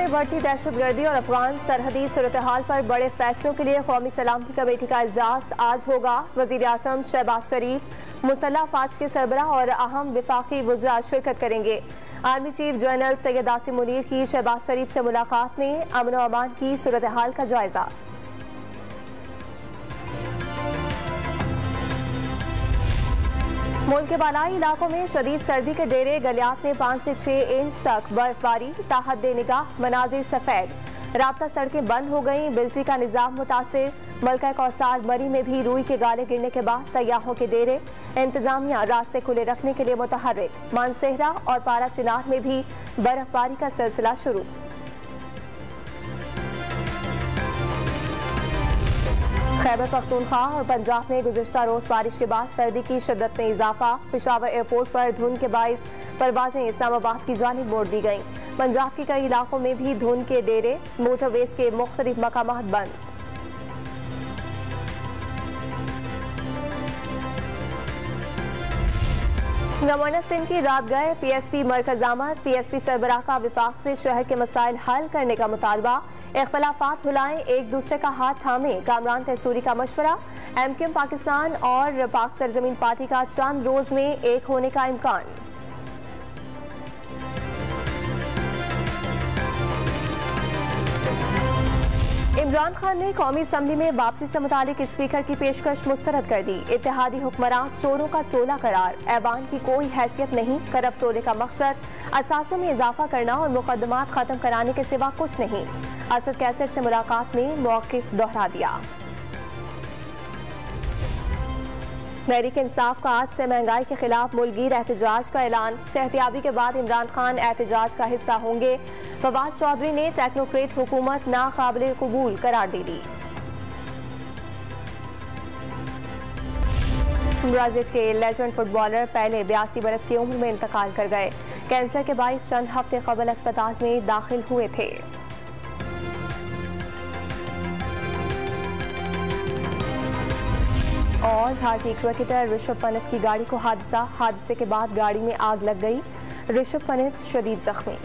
में बढ़ती दहशतगर्दी और अफगान सरहदी सूरत हाल पर बड़े फैसलों के लिए कौमी सलामती कमेटी का इजलास आज होगा। वजीर आज़म शहबाज शरीफ, मुसल्लह अफवाज के सरबराह और अहम विफाकी वज़रा शिरकत करेंगे। Army chief general Syed Asim Munir की शहबाज शरीफ से मुलाकात में अमन व अमान की सूरत हाल का जायजा। मुल्क के बालाई इलाकों में शदीद सर्दी के डेरे, गलियात में 5 से 6 इंच तक बर्फबारी, ताहद निगाह मनाजिर सफेद। राब्ता सड़कें बंद हो गईं, बिजली का निजाम मुतासिर। मलका कौसार मरी में भी रूई के गाले गिरने के बाद सयाहों के डेरे, इंतजामिया रास्ते खुले रखने के लिए मुतहर्रिक। मानसेहरा और पारा चिनार में भी बर्फबारी का सिलसिला शुरू। खैबर पख्तूनख्वा और पंजाब में गुज़िश्ता रोज बारिश के बाद सर्दी की शिद्दत में इजाफा। पेशावर एयरपोर्ट पर धुंध के बाइस परवाजें इस्लामाबाद की जानिब मोड़ दी गईं। पंजाब के कई इलाकों में भी धुंध के डेरे, मोटरवेज के मुख्तलिफ मकामात बंद। गवर्नर सिंह की रात गए PSP मरकज आमद। PSP सरबराह का विफाक से शहर के मसाइल हल करने का मुतालबा। इख्तलाफात भुलाएं, एक दूसरे का हाथ थामें, कामरान तहसूरी का मशवरा। MQM पाकिस्तान और पाक सरजमीन पार्टी का चंद रोज में एक होने का इम्कान। इमरान खान ने कौमी असम्बली में वापसी से मुतालिक स्पीकर की पेशकश मुस्तरद कर दी। इत्तेहादी हुक्मरान चोरों का टोला करार, ऐवान की कोई हैसियत नहीं। करप्ट टोले का मकसद असासों में इजाफा करना और मुकदमात खत्म कराने के सिवा कुछ नहीं। असद कैसर से मुलाकात में मौक़िफ़ दोहरा दिया। तहरीक इंसाफ का आज से महंगाई के खिलाफ मुल्कगीर एहतजाज का ऐलान। सेहतियाबी के बाद इमरान खान एहतजाज का हिस्सा होंगे। फवाद चौधरी ने टेक्नोक्रेट हुकूमत नाकाबिले कबूल करार दे दी। ब्राजील के लेजेंड फुटबॉलर पहले 82 बरस की उम्र में इंतकाल कर गए। कैंसर के बाइस चंद हफ्ते कबल अस्पताल में दाखिल हुए थे। और भारतीय क्रिकेटर ऋषभ पंत की गाड़ी को हादसे के बाद गाड़ी में आग लग गई। ऋषभ पंत शदीद जख्मी।